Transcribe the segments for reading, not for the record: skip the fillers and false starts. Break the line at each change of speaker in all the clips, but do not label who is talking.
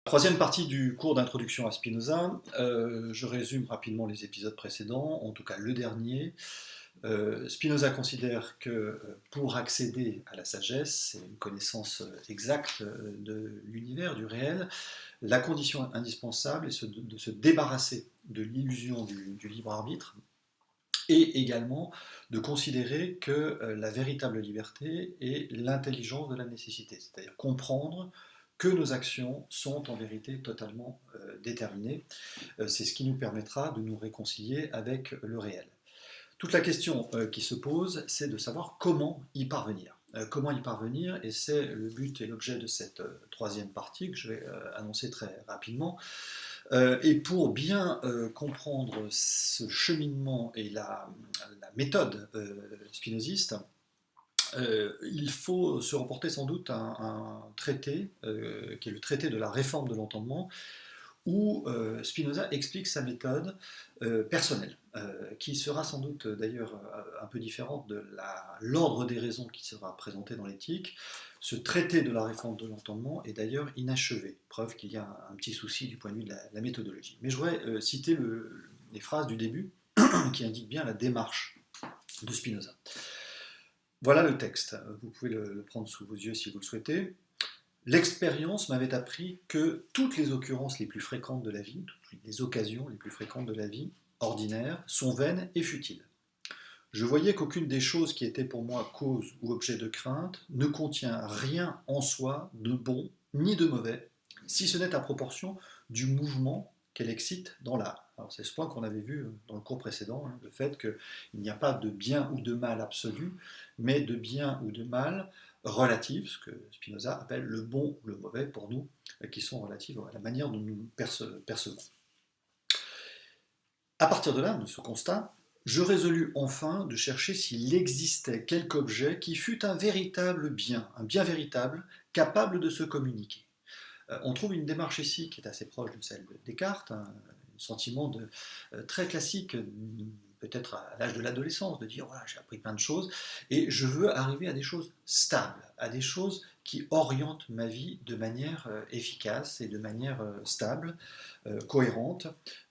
Troisième partie du cours d'introduction à Spinoza. Je résume rapidement les épisodes précédents, en tout cas le dernier. Spinoza considère que pour accéder à la sagesse, c'est une connaissance exacte de l'univers, du réel, la condition indispensable est de se débarrasser de l'illusion du libre arbitre et également de considérer que la véritable liberté est l'intelligence de la nécessité, c'est-à-dire comprendre que nos actions sont en vérité totalement déterminées. C'est ce qui nous permettra de nous réconcilier avec le réel. Toute la question qui se pose, c'est de savoir comment y parvenir. Comment y parvenir, et c'est le but et l'objet de cette troisième partie que je vais annoncer très rapidement. Et pour bien comprendre ce cheminement et la méthode spinoziste, il faut se reporter sans doute à un traité, qui est le traité de la réforme de l'entendement, où Spinoza explique sa méthode personnelle, qui sera sans doute d'ailleurs un peu différente de l'ordre des raisons qui sera présenté dans l'éthique. Ce traité de la réforme de l'entendement est d'ailleurs inachevé, preuve qu'il y a un petit souci du point de vue de la méthodologie. Mais je voudrais citer les phrases du début qui indiquent bien la démarche de Spinoza. Voilà le texte, vous pouvez le prendre sous vos yeux si vous le souhaitez. L'expérience m'avait appris que toutes les occurrences les plus fréquentes de la vie, toutes les occasions les plus fréquentes de la vie ordinaire, sont vaines et futiles. Je voyais qu'aucune des choses qui étaient pour moi cause ou objet de crainte ne contient rien en soi de bon ni de mauvais, si ce n'est à proportion du mouvement qu'elle excite dans l'âme. Alors c'est ce point qu'on avait vu dans le cours précédent, le fait qu'il n'y a pas de bien ou de mal absolu, mais de bien ou de mal relatifs, ce que Spinoza appelle le bon ou le mauvais pour nous, qui sont relatifs à la manière dont nous percevons. À partir de là, de ce constat, je résolus enfin de chercher s'il existait quelque objet qui fût un véritable bien, un bien véritable, capable de se communiquer. On trouve une démarche ici qui est assez proche de celle de Descartes, un sentiment très classique, peut-être à l'âge de l'adolescence, de dire voilà, j'ai appris plein de choses et je veux arriver à des choses stables, à des choses qui orientent ma vie de manière efficace et de manière stable, cohérente.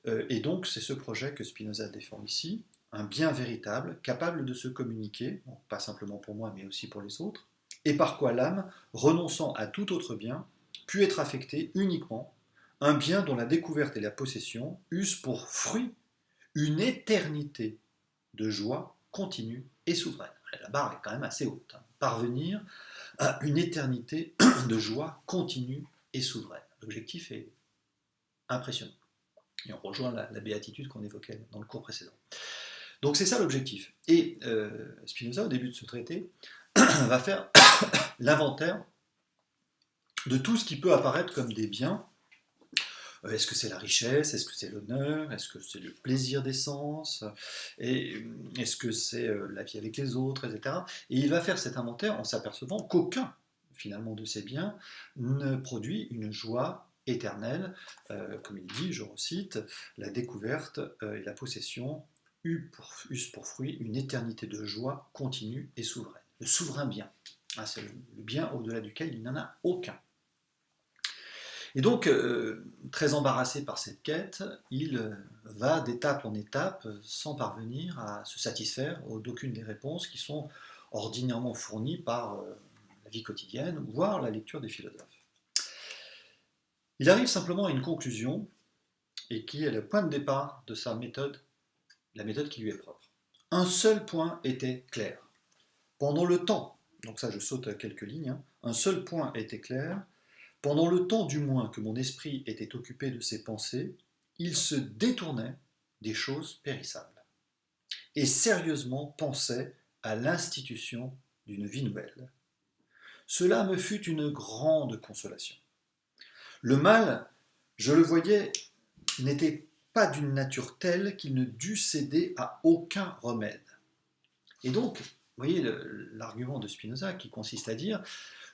Et donc c'est ce projet que Spinoza défend ici, un bien véritable, capable de se communiquer, bon, pas simplement pour moi mais aussi pour les autres, et par quoi l'âme, renonçant à tout autre bien, put être affectée uniquement un bien dont la découverte et la possession eussent pour fruit une éternité de joie continue et souveraine. La barre est quand même assez haute. Parvenir à une éternité de joie continue et souveraine. L'objectif est impressionnant. Et on rejoint la béatitude qu'on évoquait dans le cours précédent. Donc c'est ça l'objectif. Et Spinoza, au début de ce traité, va faire l'inventaire de tout ce qui peut apparaître comme des biens. Est-ce que c'est la richesse? Est-ce que c'est l'honneur? Est-ce que c'est le plaisir des sens? Et est-ce que c'est la vie avec les autres, etc. Et il va faire cet inventaire en s'apercevant qu'aucun, finalement, de ces biens ne produit une joie éternelle. Comme il dit, je recite, la découverte et la possession eussent pour fruit une éternité de joie continue et souveraine. Le souverain bien. C'est le bien au-delà duquel il n'y en a aucun. Et donc, très embarrassé par cette quête, il va d'étape en étape sans parvenir à se satisfaire d'aucune des réponses qui sont ordinairement fournies par la vie quotidienne, voire la lecture des philosophes. Il arrive simplement à une conclusion, et qui est le point de départ de sa méthode, la méthode qui lui est propre. Un seul point était clair. Pendant le temps, donc ça je saute à quelques lignes, un seul point était clair. Pendant le temps du moins que mon esprit était occupé de ses pensées, il se détournait des choses périssables et sérieusement pensait à l'institution d'une vie nouvelle. Cela me fut une grande consolation. Le mal, je le voyais, n'était pas d'une nature telle qu'il ne dût céder à aucun remède. Et donc, vous voyez l'argument de Spinoza qui consiste à dire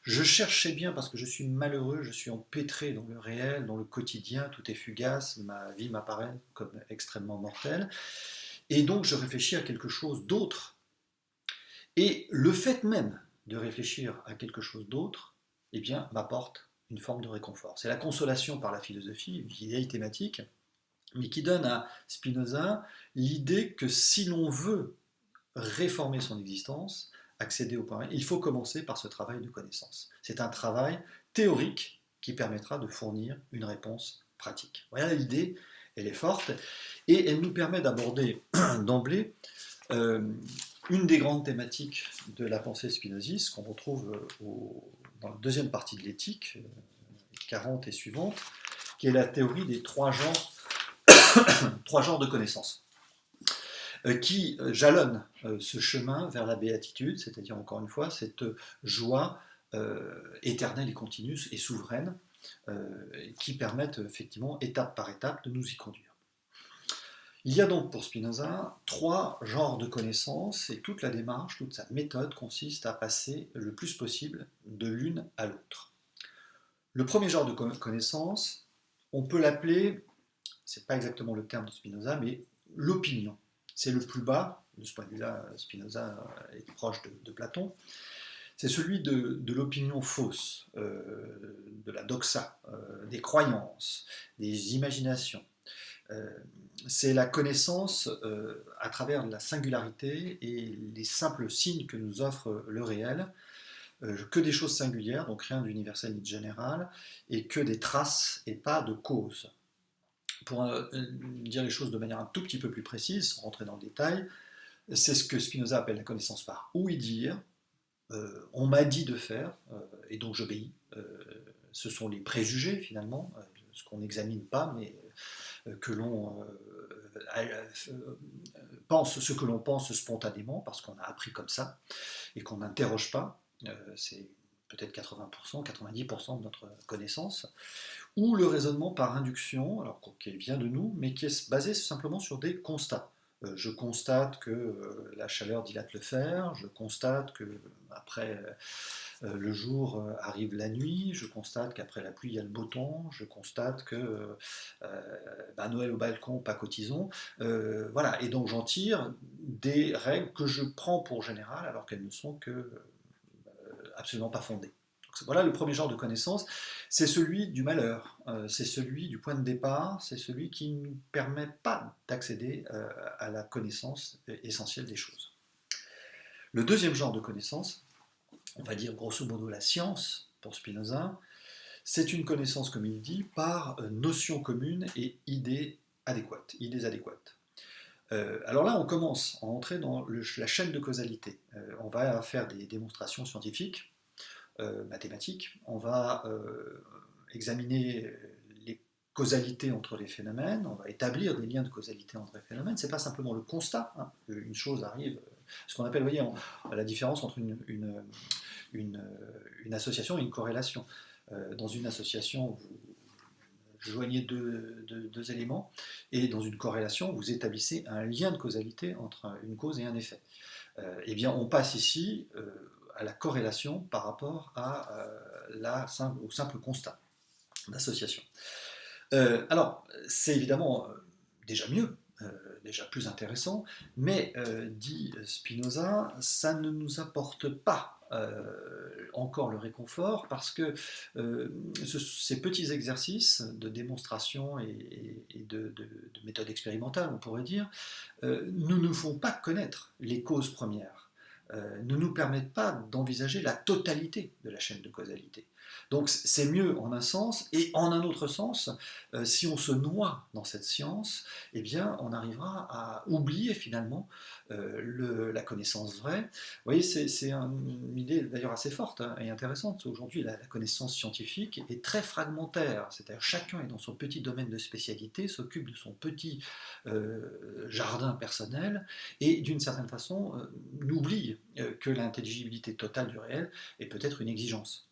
je cherchais bien parce que je suis malheureux, je suis empêtré dans le réel, dans le quotidien, tout est fugace, ma vie m'apparaît comme extrêmement mortelle. Et donc je réfléchis à quelque chose d'autre. Et le fait même de réfléchir à quelque chose d'autre, eh bien, m'apporte une forme de réconfort. C'est la consolation par la philosophie, une vieille thématique, mais qui donne à Spinoza l'idée que si l'on veut réformer son existence, accéder au point, il faut commencer par ce travail de connaissance. C'est un travail théorique qui permettra de fournir une réponse pratique. Voilà l'idée, elle est forte, et elle nous permet d'aborder d'emblée une des grandes thématiques de la pensée spinoziste qu'on retrouve dans la deuxième partie de l'éthique, 40 et suivante, qui est la théorie des trois genres de connaissances, qui jalonne ce chemin vers la béatitude, c'est-à-dire encore une fois cette joie éternelle et continue et souveraine, qui permettent effectivement, étape par étape, de nous y conduire. Il y a donc pour Spinoza trois genres de connaissances, et toute la démarche, toute sa méthode consiste à passer le plus possible de l'une à l'autre. Le premier genre de connaissance, on peut l'appeler, c'est pas exactement le terme de Spinoza, mais l'opinion. C'est le plus bas, de ce point de vue-là, Spinoza est proche de Platon. C'est celui de l'opinion fausse, de la doxa, des croyances, des imaginations. C'est la connaissance à travers la singularité et les simples signes que nous offre le réel, que des choses singulières, donc rien d'universel ni de général, et que des traces et pas de causes. Pour dire les choses de manière un tout petit peu plus précise, sans rentrer dans le détail, c'est ce que Spinoza appelle la connaissance par ouï-dire. On m'a dit de faire, et donc j'obéis. Ce sont les préjugés, finalement, ce qu'on n'examine pas, mais que l'on pense, ce que l'on pense spontanément, parce qu'on a appris comme ça, et qu'on n'interroge pas. C'est peut-être 80%, 90% de notre connaissance, ou le raisonnement par induction, alors qui vient de nous, mais qui est basé simplement sur des constats. Je constate que la chaleur dilate le fer, je constate que après le jour arrive la nuit, je constate qu'après la pluie il y a le beau temps, je constate que Noël au balcon, pas cotisons, voilà, et donc j'en tire des règles que je prends pour générales alors qu'elles ne sont que absolument pas fondées. Voilà le premier genre de connaissance, c'est celui du malheur, c'est celui du point de départ, c'est celui qui ne nous permet pas d'accéder à la connaissance essentielle des choses. Le deuxième genre de connaissance, on va dire grosso modo la science pour Spinoza, c'est une connaissance, comme il dit, par notions communes et idées adéquates. Alors là, on commence à entrer dans la chaîne de causalité. On va faire des démonstrations scientifiques, mathématiques, on va examiner les causalités entre les phénomènes, on va établir des liens de causalité entre les phénomènes, c'est pas simplement le constat, hein, qu'une chose arrive, ce qu'on appelle, vous voyez, la différence entre une association et une corrélation. Dans une association, vous joignez deux éléments, et dans une corrélation, vous établissez un lien de causalité entre une cause et un effet. Eh bien, on passe ici à la corrélation par rapport au simple constat d'association. Alors, c'est évidemment déjà mieux, déjà plus intéressant, mais, dit Spinoza, ça ne nous apporte pas encore le réconfort, parce que ces petits exercices de démonstration et de méthode expérimentale, on pourrait dire, ne nous font pas connaître les causes premières, ne nous permettent pas d'envisager la totalité de la chaîne de causalité. Donc c'est mieux en un sens, et en un autre sens, si on se noie dans cette science, eh bien on arrivera à oublier finalement la connaissance vraie. Vous voyez, c'est une idée d'ailleurs assez forte, hein, et intéressante. Aujourd'hui, la connaissance scientifique est très fragmentaire, c'est-à-dire chacun est dans son petit domaine de spécialité, s'occupe de son petit jardin personnel, et d'une certaine façon n'oublie que l'intelligibilité totale du réel est peut-être une exigence.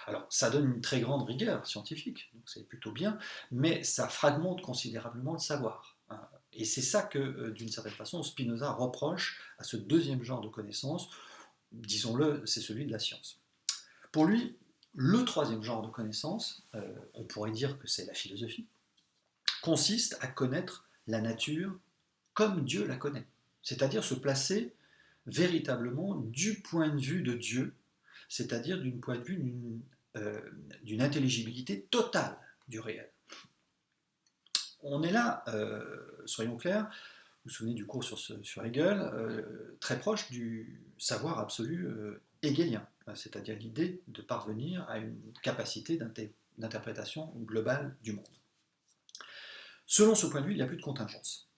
Alors, ça donne une très grande rigueur scientifique, donc c'est plutôt bien, mais ça fragmente considérablement le savoir. Hein. Et c'est ça que, d'une certaine façon, Spinoza reproche à ce deuxième genre de connaissance, disons-le, c'est celui de la science. Pour lui, le troisième genre de connaissance, on pourrait dire que c'est la philosophie, consiste à connaître la nature comme Dieu la connaît, c'est-à-dire se placer véritablement du point de vue de Dieu, c'est-à-dire d'un point de vue d'une d'une intelligibilité totale du réel. On est là, soyons clairs, vous vous souvenez du cours sur Hegel, très proche du savoir absolu hegelien, c'est-à-dire l'idée de parvenir à une capacité d'interprétation globale du monde. Selon ce point de vue, il n'y a plus de contingence.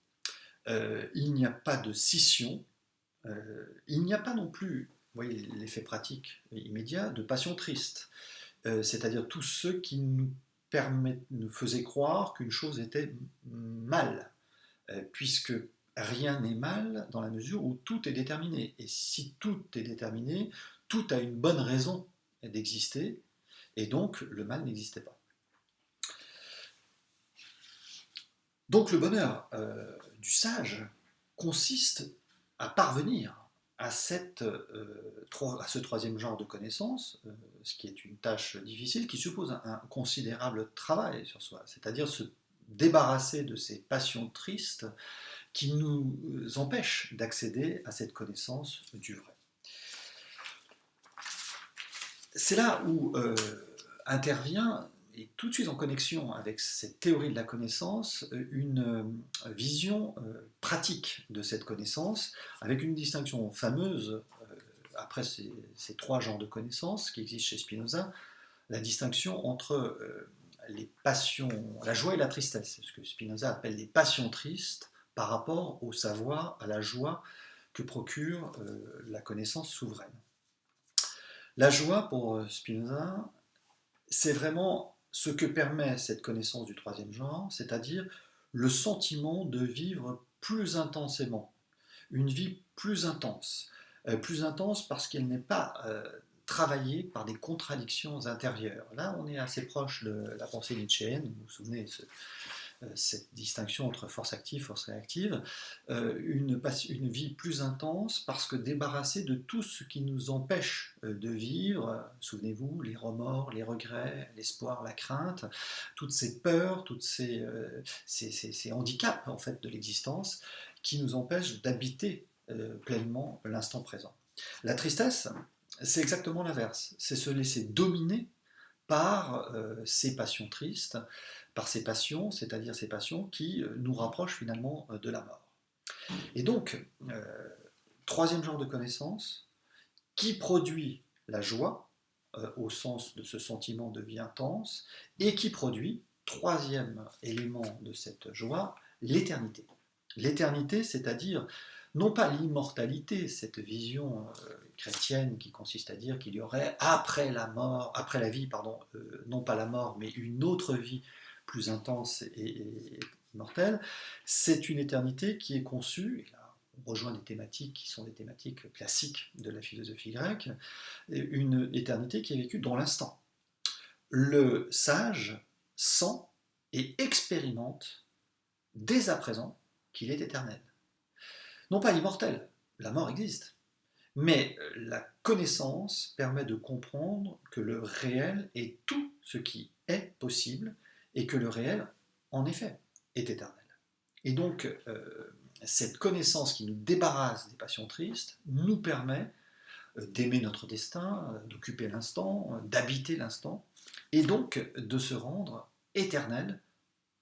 Il n'y a pas de scission, il n'y a pas non plus, vous voyez l'effet pratique immédiat, de passion triste, c'est-à-dire tous ceux qui nous faisaient croire qu'une chose était mal, puisque rien n'est mal dans la mesure où tout est déterminé. Et si tout est déterminé, tout a une bonne raison d'exister, et donc le mal n'existait pas. Donc le bonheur du sage consiste à parvenir à ce troisième genre de connaissance, ce qui est une tâche difficile, qui suppose un considérable travail sur soi, c'est-à-dire se débarrasser de ces passions tristes qui nous empêchent d'accéder à cette connaissance du vrai. C'est là où intervient, et tout de suite en connexion avec cette théorie de la connaissance, une vision pratique de cette connaissance, avec une distinction fameuse, après ces trois genres de connaissances qui existent chez Spinoza, la distinction entre les passions, la joie et la tristesse, ce que Spinoza appelle les passions tristes par rapport au savoir, à la joie que procure la connaissance souveraine. La joie, pour Spinoza, c'est vraiment ce que permet cette connaissance du troisième genre, c'est-à-dire le sentiment de vivre plus intensément, une vie plus intense parce qu'elle n'est pas travaillée par des contradictions intérieures. Là, on est assez proche de la pensée nietzschéenne, vous vous souvenez, cette distinction entre force active, force réactive, une vie plus intense parce que débarrassée de tout ce qui nous empêche de vivre, souvenez-vous, les remords, les regrets, l'espoir, la crainte, toutes ces peurs, tous ces handicaps en fait, de l'existence qui nous empêchent d'habiter pleinement l'instant présent. La tristesse, c'est exactement l'inverse, c'est se laisser dominer par ces passions tristes, par ces passions, c'est-à-dire ces passions qui nous rapprochent finalement de la mort. Et donc, troisième genre de connaissance, qui produit la joie, au sens de ce sentiment de vie intense, et qui produit, troisième élément de cette joie, l'éternité. L'éternité, c'est-à-dire non pas l'immortalité, cette vision chrétienne qui consiste à dire qu'il y aurait après la mort, après la vie, pardon, non pas la mort, mais une autre vie plus intense et immortelle, c'est une éternité qui est conçue, et là on rejoint des thématiques qui sont des thématiques classiques de la philosophie grecque, une éternité qui est vécue dans l'instant. Le sage sent et expérimente dès à présent qu'il est éternel. Non pas immortel, la mort existe, mais la connaissance permet de comprendre que le réel est tout ce qui est possible et que le réel, en effet, est éternel. Et donc, cette connaissance qui nous débarrasse des passions tristes nous permet d'aimer notre destin, d'occuper l'instant, d'habiter l'instant, et donc de se rendre éternel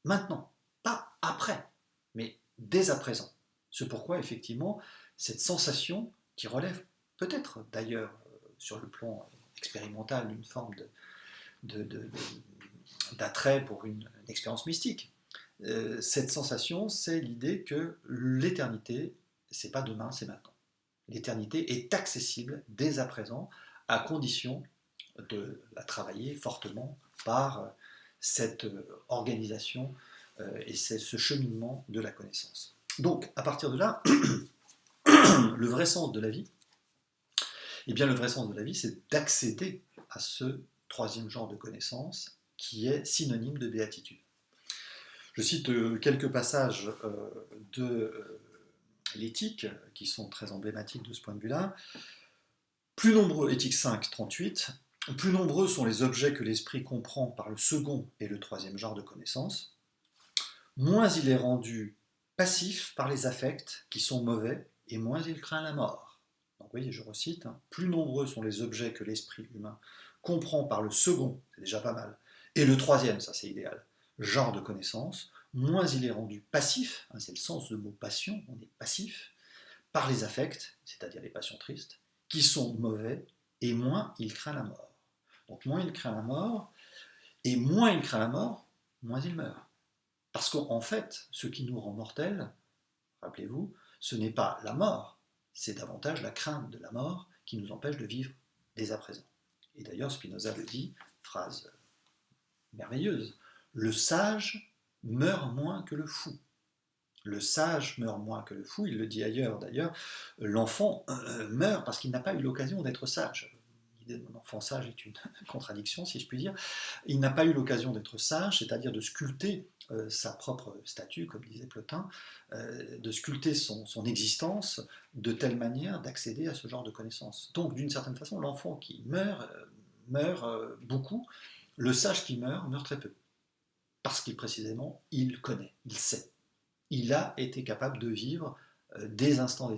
maintenant, pas après, mais dès à présent. C'est pourquoi, effectivement, cette sensation qui relève peut-être d'ailleurs sur le plan expérimental d'une forme d'attrait pour une expérience mystique, cette sensation, c'est l'idée que l'éternité, c'est pas demain, c'est maintenant. L'éternité est accessible dès à présent, à condition de la travailler fortement par cette organisation et ce cheminement de la connaissance. Donc, à partir de là, le vrai sens de la vie, eh bien, le vrai sens de la vie, c'est d'accéder à ce troisième genre de connaissance qui est synonyme de béatitude. Je cite quelques passages de l'éthique qui sont très emblématiques de ce point de vue-là. Plus nombreux, éthique 5, 38, plus nombreux sont les objets que l'esprit comprend par le second et le troisième genre de connaissance, moins il est rendu passif par les affects qui sont mauvais et moins il craint la mort. Donc vous voyez, je recite, plus nombreux sont les objets que l'esprit humain comprend par le second, c'est déjà pas mal, et le troisième, ça c'est idéal, genre de connaissance, moins il est rendu passif, hein, c'est le sens du mot passion, on est passif, par les affects, c'est-à-dire les passions tristes, qui sont mauvais, et moins il craint la mort. Donc moins il craint la mort, et moins il craint la mort, moins il meurt. Parce qu'en fait, ce qui nous rend mortels, rappelez-vous, ce n'est pas la mort, c'est davantage la crainte de la mort qui nous empêche de vivre dès à présent. Et d'ailleurs, Spinoza le dit, phrase merveilleuse, le sage meurt moins que le fou. Le sage meurt moins que le fou, il le dit ailleurs d'ailleurs, l'enfant meurt parce qu'il n'a pas eu l'occasion d'être sage. L'idée de l'enfant sage est une contradiction, si je puis dire. Il n'a pas eu l'occasion d'être sage, c'est-à-dire de sculpter sa propre statue, comme disait Plotin, de sculpter son existence de telle manière d'accéder à ce genre de connaissances. Donc, d'une certaine façon, l'enfant qui meurt beaucoup, le sage qui meurt très peu. Parce qu'il, précisément, il connaît, il sait. Il a été capable de vivre des instants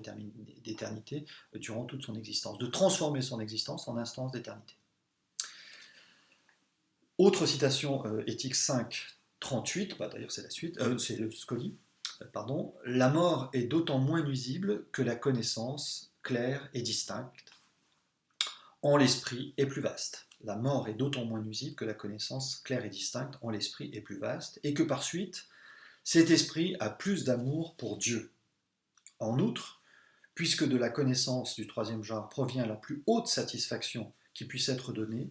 d'éternité durant toute son existence, de transformer son existence en instance d'éternité. Autre citation, Éthique 5, 38, d'ailleurs c'est la suite, c'est le Scoli, pardon, la mort est d'autant moins nuisible que la connaissance claire et distincte en l'esprit est plus vaste. La mort est d'autant moins nuisible que la connaissance claire et distincte en l'esprit est plus vaste, et que par suite, cet esprit a plus d'amour pour Dieu. En outre, puisque de la connaissance du troisième genre provient la plus haute satisfaction qui puisse être donnée,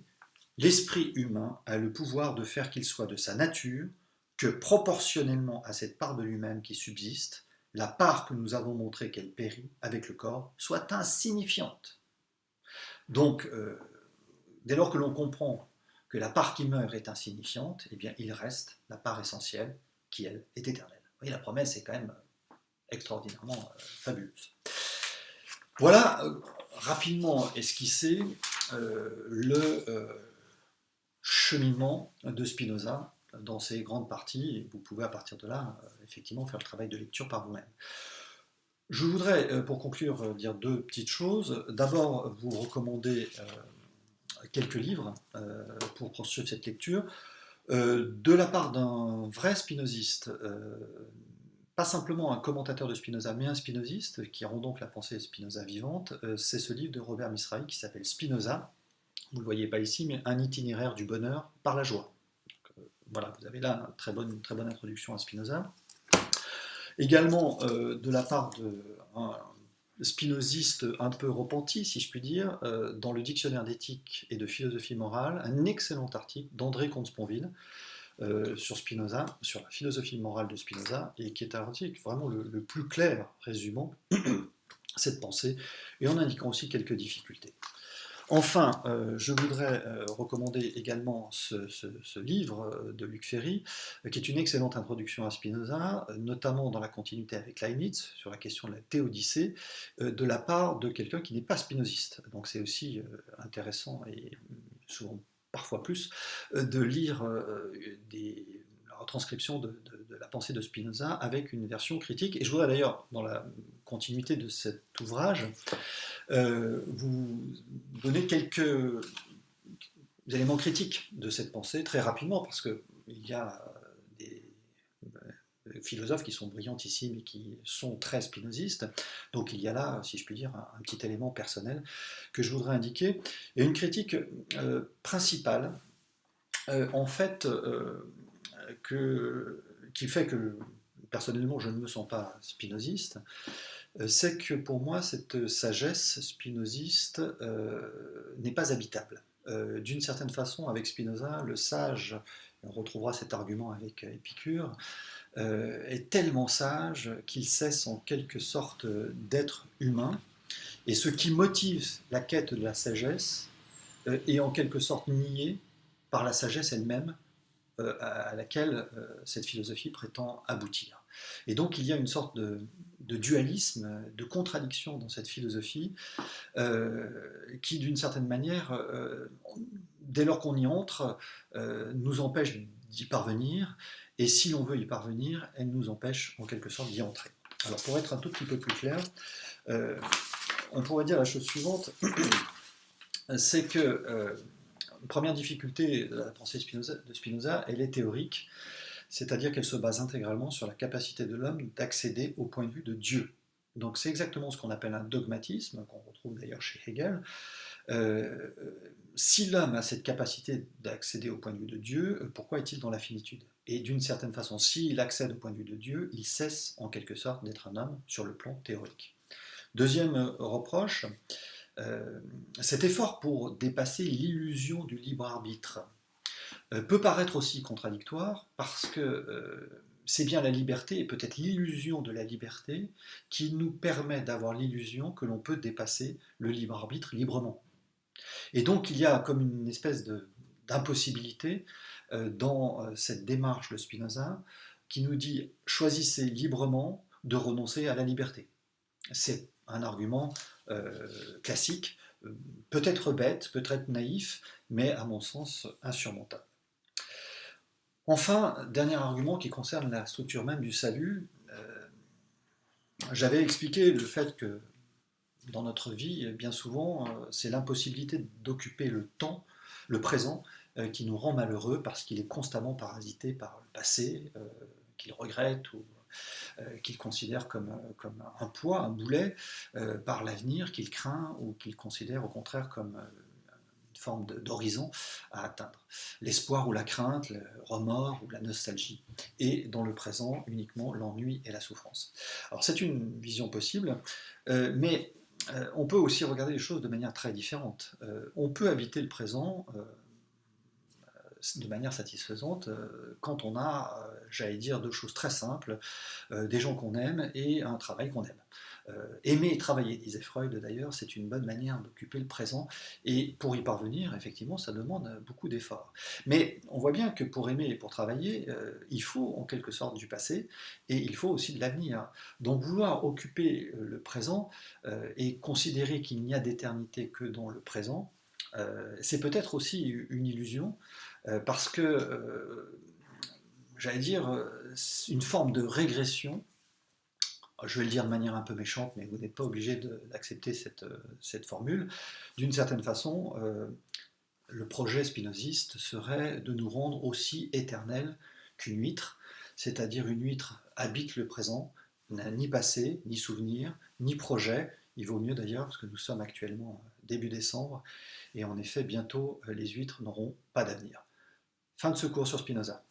l'esprit humain a le pouvoir de faire qu'il soit de sa nature que, proportionnellement à cette part de lui-même qui subsiste, la part que nous avons montré qu'elle périt avec le corps soit insignifiante. Donc, dès lors que l'on comprend que la part qui meurt est insignifiante, eh bien, il reste la part essentielle qui, elle, est éternelle. Vous voyez, la promesse est quand même extraordinairement fabuleuse. Voilà, rapidement esquissé le cheminement de Spinoza dans ses grandes parties, et vous pouvez à partir de là, effectivement, faire le travail de lecture par vous-même. Je voudrais, pour conclure, dire deux petites choses. D'abord, vous recommander quelques livres pour poursuivre cette lecture, de la part d'un vrai spinoziste, pas simplement un commentateur de Spinoza, mais un spinoziste, qui rend donc la pensée Spinoza vivante. C'est ce livre de Robert Misrahi qui s'appelle Spinoza, vous ne le voyez pas ici, mais un itinéraire du bonheur par la joie. Donc, voilà, vous avez là une très bonne introduction à Spinoza. Également, de la part d'un spinoziste un peu repenti, si je puis dire, dans le dictionnaire d'éthique et de philosophie morale, un excellent article d'André Comte-Sponville sur Spinoza, sur la philosophie morale de Spinoza, et qui est un article vraiment le plus clair résumant cette pensée, et en indiquant aussi quelques difficultés. Enfin, je voudrais recommander également ce livre de Luc Ferry, qui est une excellente introduction à Spinoza, notamment dans la continuité avec Leibniz, sur la question de la théodicée, de la part de quelqu'un qui n'est pas spinoziste. Donc c'est aussi intéressant, et souvent parfois plus, de lire la retranscription de la pensée de Spinoza avec une version critique. Et je voudrais d'ailleurs, dans la continuité de cet ouvrage, vous donner quelques éléments critiques de cette pensée très rapidement, parce qu'il y a des philosophes qui sont brillantissimes et qui sont très spinozistes, donc il y a là, si je puis dire, un petit élément personnel que je voudrais indiquer. Et une critique principale, en fait, qui fait que personnellement je ne me sens pas spinoziste, c'est que pour moi cette sagesse spinoziste n'est pas habitable. D'une certaine façon, avec Spinoza, le sage, on retrouvera cet argument avec Épicure, est tellement sage qu'il cesse en quelque sorte d'être humain, et ce qui motive la quête de la sagesse est en quelque sorte nié par la sagesse elle-même, à laquelle cette philosophie prétend aboutir. Et donc il y a une sorte de dualisme, de contradiction dans cette philosophie, qui d'une certaine manière, dès lors qu'on y entre, nous empêche d'y parvenir, et si l'on veut y parvenir, elle nous empêche en quelque sorte d'y entrer. Alors pour être un tout petit peu plus clair, on pourrait dire la chose suivante, c'est que Première difficulté de la pensée de Spinoza, elle est théorique, c'est-à-dire qu'elle se base intégralement sur la capacité de l'homme d'accéder au point de vue de Dieu. Donc c'est exactement ce qu'on appelle un dogmatisme, qu'on retrouve d'ailleurs chez Hegel. Euh, si l'homme a cette capacité d'accéder au point de vue de Dieu, pourquoi est-il dans la finitude? Et d'une certaine façon, s'il accède au point de vue de Dieu, il cesse en quelque sorte d'être un homme sur le plan théorique. Deuxième reproche, cet effort pour dépasser l'illusion du libre arbitre peut paraître aussi contradictoire parce que c'est bien la liberté et peut-être l'illusion de la liberté qui nous permet d'avoir l'illusion que l'on peut dépasser le libre arbitre librement. Et donc il y a comme une espèce d'impossibilité dans cette démarche de Spinoza qui nous dit choisissez librement de renoncer à la liberté. C'est un argument classique, peut-être bête, peut-être naïf, mais à mon sens insurmontable. Enfin, dernier argument qui concerne la structure même du salut, j'avais expliqué le fait que dans notre vie, bien souvent, c'est l'impossibilité d'occuper le temps, le présent, qui nous rend malheureux parce qu'il est constamment parasité par le passé, qu'il regrette ou qu'il considère comme un poids, un boulet, par l'avenir qu'il craint ou qu'il considère au contraire comme une forme d'horizon à atteindre. L'espoir ou la crainte, le remords ou la nostalgie, et dans le présent uniquement l'ennui et la souffrance. Alors c'est une vision possible, mais on peut aussi regarder les choses de manière très différente. On peut habiter le présent de manière satisfaisante quand on a, j'allais dire, deux choses très simples, des gens qu'on aime et un travail qu'on aime. Aimer et travailler, disait Freud d'ailleurs, c'est une bonne manière d'occuper le présent, et pour y parvenir, effectivement, ça demande beaucoup d'efforts. Mais on voit bien que pour aimer et pour travailler, il faut en quelque sorte du passé, et il faut aussi de l'avenir. Donc vouloir occuper le présent et considérer qu'il n'y a d'éternité que dans le présent, c'est peut-être aussi une illusion, parce que, j'allais dire, une forme de régression, je vais le dire de manière un peu méchante, mais vous n'êtes pas obligé d'accepter cette formule, d'une certaine façon, le projet spinoziste serait de nous rendre aussi éternels qu'une huître, c'est-à-dire une huître habite le présent, n'a ni passé, ni souvenir, ni projet. Il vaut mieux d'ailleurs, parce que nous sommes actuellement début décembre, et en effet, bientôt, les huîtres n'auront pas d'avenir. Fin de ce cours sur Spinoza.